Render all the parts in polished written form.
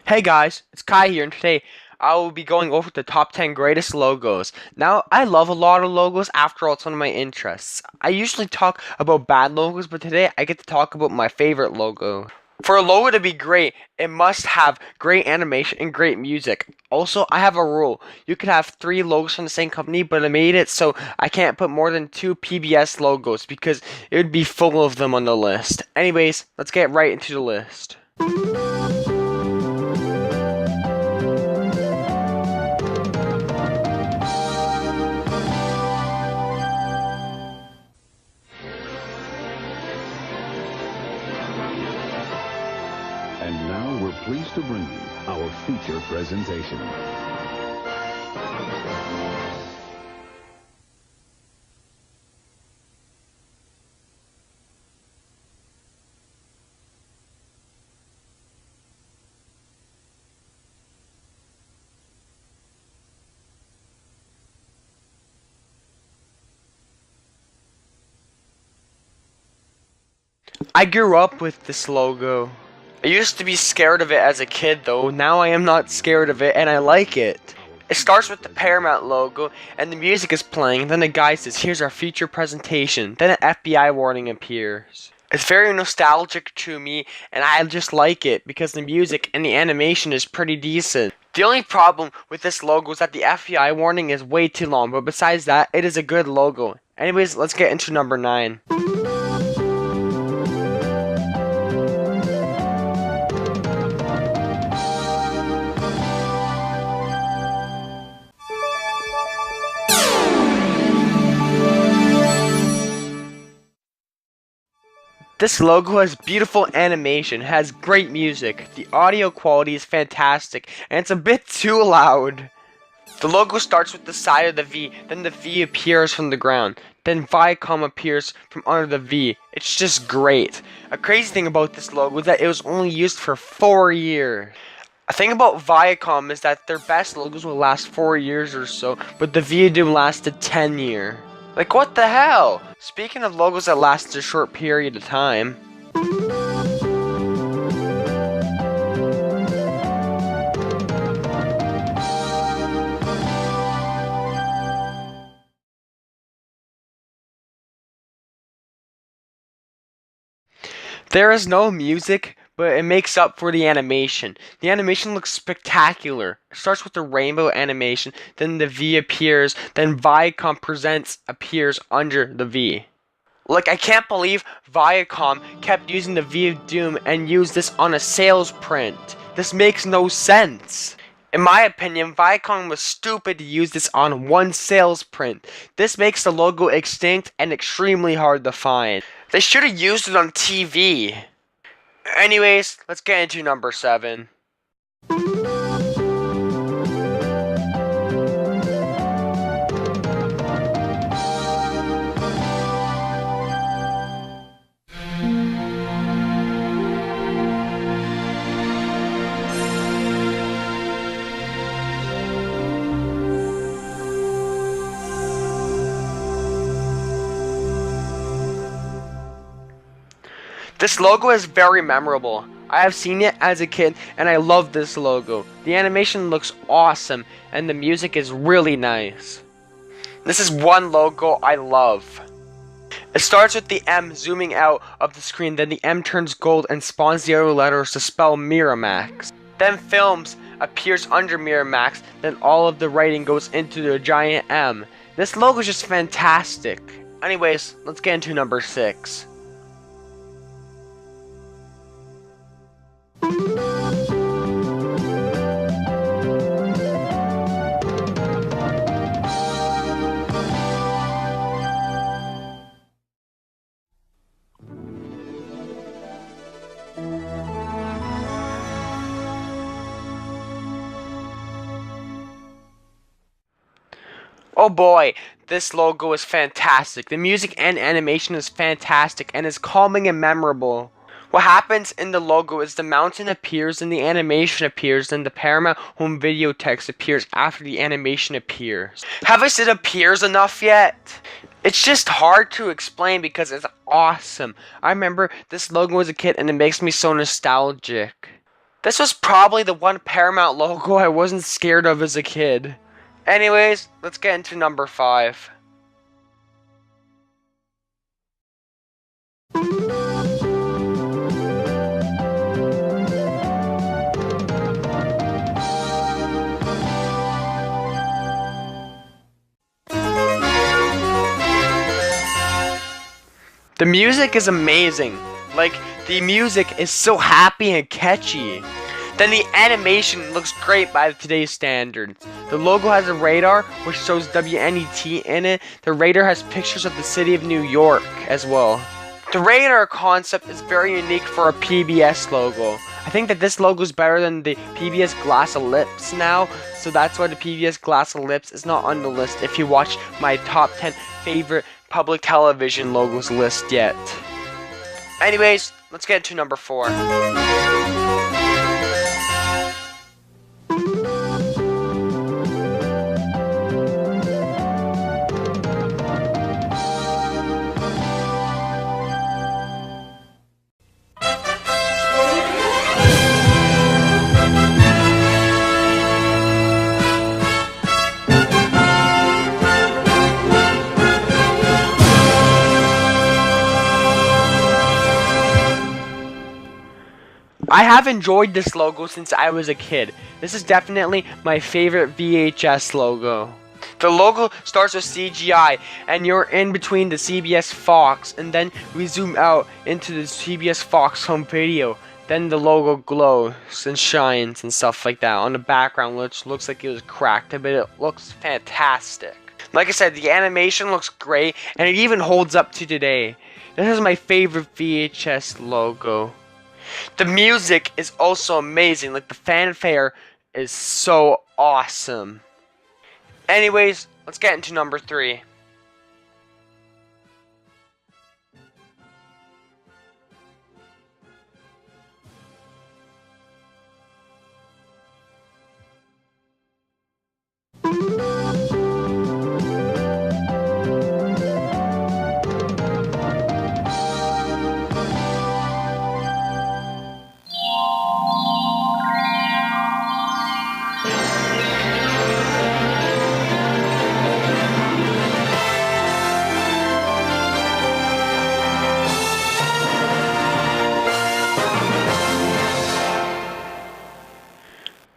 Hey guys, it's Kai here, and today I will be going over the top 10 greatest logos. Now, I love a lot of logos, after all, it's one of my interests. I usually talk about bad logos, but today I get to talk about my favorite logo. For a logo to be great, it must have great animation and great music. Also, I have a rule. You can have 3 logos from the same company, but I made it so I can't put more than 2 PBS logos because it would be full of them on the list. Anyways, let's get right into the list. And now we're pleased to bring you our feature presentation. I grew up with this logo. I used to be scared of it as a kid though, now I am not scared of it and I like it. It starts with the Paramount logo and the music is playing, then the guy says, "Here's our feature presentation," then an FBI warning appears. It's very nostalgic to me and I just like it because the music and the animation is pretty decent. The only problem with this logo is that the FBI warning is way too long, but besides that, it is a good logo. Anyways, let's get into number 9. This logo has beautiful animation, has great music, the audio quality is fantastic, and it's a bit too loud. The logo starts with the side of the V, then the V appears from the ground, then Viacom appears from under the V. It's just great. A crazy thing about this logo is that it was only used for 4 years. A thing about Viacom is that their best logos will last 4 years or so, but the V lasted 10 years. Like, what the hell? Speaking of logos that last a short period of time. There is no music, but it makes up for the animation. The animation looks spectacular. It starts with the rainbow animation, then the V appears, then Viacom Presents appears under the V. Like, I can't believe Viacom kept using the V of Doom and used this on a sales print. This makes no sense. In my opinion, Viacom was stupid to use this on one sales print. This makes the logo extinct and extremely hard to find. They should have used it on TV. Anyways, let's get into number 7. This logo is very memorable. I have seen it as a kid and I love this logo. The animation looks awesome and the music is really nice. This is one logo I love. It starts with the M zooming out of the screen, then the M turns gold and spawns the other letters to spell Miramax. Then Films appears under Miramax, then all of the writing goes into the giant M. This logo is just fantastic. Anyways, let's get into number 6. Oh boy, this logo is fantastic. The music and animation is fantastic and is calming and memorable. What happens in the logo is the mountain appears and the animation appears, then the Paramount Home video text appears after the animation appears. Have I said appears enough yet? It's just hard to explain because it's awesome. I remember this logo as a kid and it makes me so nostalgic. This was probably the one Paramount logo I wasn't scared of as a kid. Anyways, let's get into number 5. The music is amazing. Like, the music is so happy and catchy. Then the animation looks great by today's standards. The logo has a radar which shows WNET in it. The radar has pictures of the city of New York as well. The radar concept is very unique for a PBS logo. I think that this logo is better than the PBS Glass Ellipse now, so that's why the PBS Glass Ellipse is not on the list if you watch my top 10 favorite public television logos list yet. Anyways, let's get into number 4. I have enjoyed this logo since I was a kid. This is definitely my favorite VHS logo. The logo starts with CGI and you're in between the CBS Fox, and then we zoom out into the CBS Fox Home video. Then the logo glows and shines and stuff like that on the background, which looks like it was cracked, but it looks fantastic. Like I said, the animation looks great and it even holds up to today. This is my favorite VHS logo. The music is also amazing, like the fanfare is so awesome. Anyways, let's get into number 3.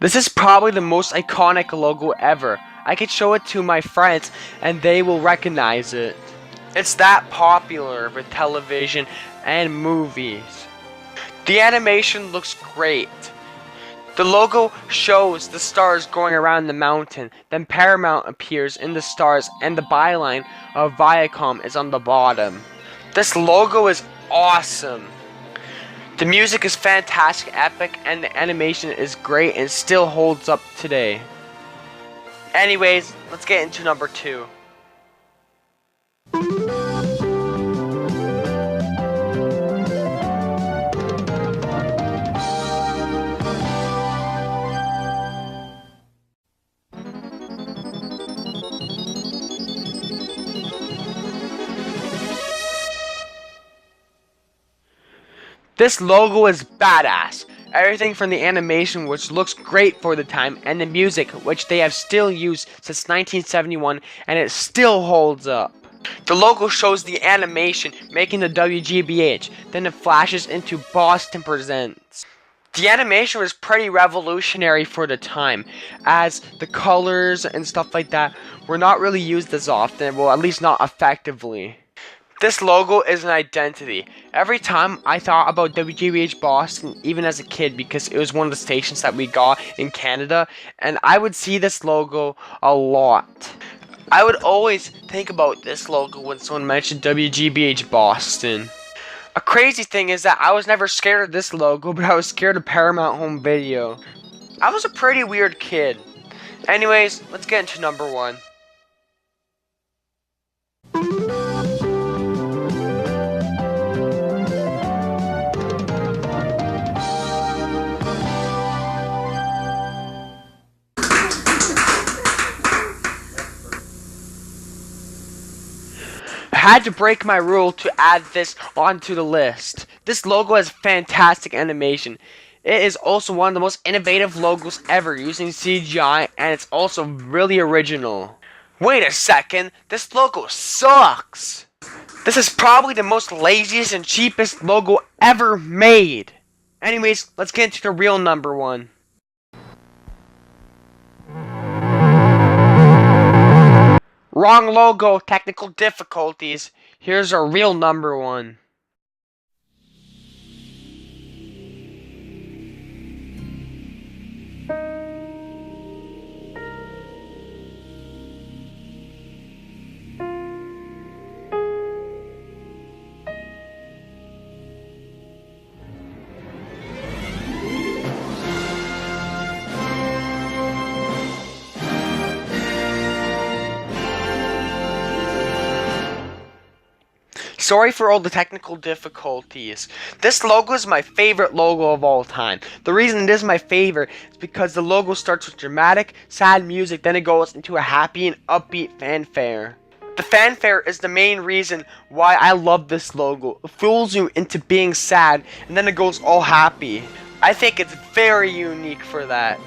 This is probably the most iconic logo ever. I could show it to my friends and they will recognize it. It's that popular with television and movies. The animation looks great. The logo shows the stars going around the mountain. Then Paramount appears in the stars and the byline of Viacom is on the bottom. This logo is awesome. The music is fantastic, epic, and the animation is great and still holds up today. Anyways, let's get into number 2. This logo is badass. Everything from the animation, which looks great for the time, and the music, which they have still used since 1971, and it still holds up. The logo shows the animation making the WGBH, then it flashes into Boston Presents. The animation was pretty revolutionary for the time, as the colors and stuff like that were not really used as often, well, at least not effectively. This logo is an identity. Every time I thought about WGBH Boston, even as a kid, because it was one of the stations that we got in Canada, and I would see this logo a lot. I would always think about this logo when someone mentioned WGBH Boston. A crazy thing is that I was never scared of this logo, but I was scared of Paramount Home Video. I was a pretty weird kid. Anyways, let's get into number 1. I had to break my rule to add this onto the list. This logo has fantastic animation. It is also one of the most innovative logos ever using CGI, and it's also really original. Wait a second, this logo sucks! This is probably the most laziest and cheapest logo ever made! Anyways, let's get into the real number one. Wrong logo, technical difficulties. Here's our real number one. Sorry for all the technical difficulties. This logo is my favorite logo of all time. The reason it is my favorite is because the logo starts with dramatic, sad music, then it goes into a happy and upbeat fanfare. The fanfare is the main reason why I love this logo. It fools you into being sad, and then it goes all happy. I think it's very unique for that.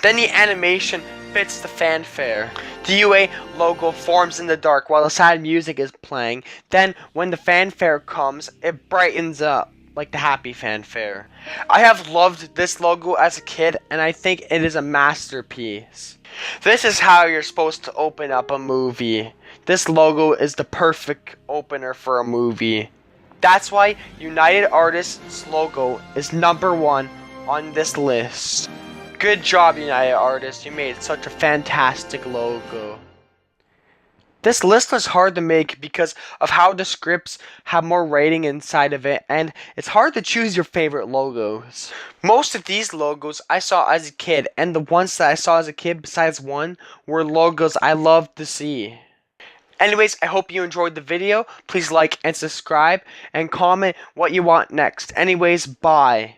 Then the animation fits the fanfare. The UA logo forms in the dark while the sad music is playing. Then when the fanfare comes, it brightens up like the happy fanfare. I have loved this logo as a kid, and I think it is a masterpiece. This is how you're supposed to open up a movie. This logo is the perfect opener for a movie. That's why United Artists' logo is number one on this list. Good job, United Artists. You made such a fantastic logo. This list was hard to make because of how the scripts have more writing inside of it, and it's hard to choose your favorite logos. Most of these logos I saw as a kid, and the ones that I saw as a kid besides one were logos I loved to see. Anyways, I hope you enjoyed the video. Please like and subscribe and comment what you want next. Anyways, bye.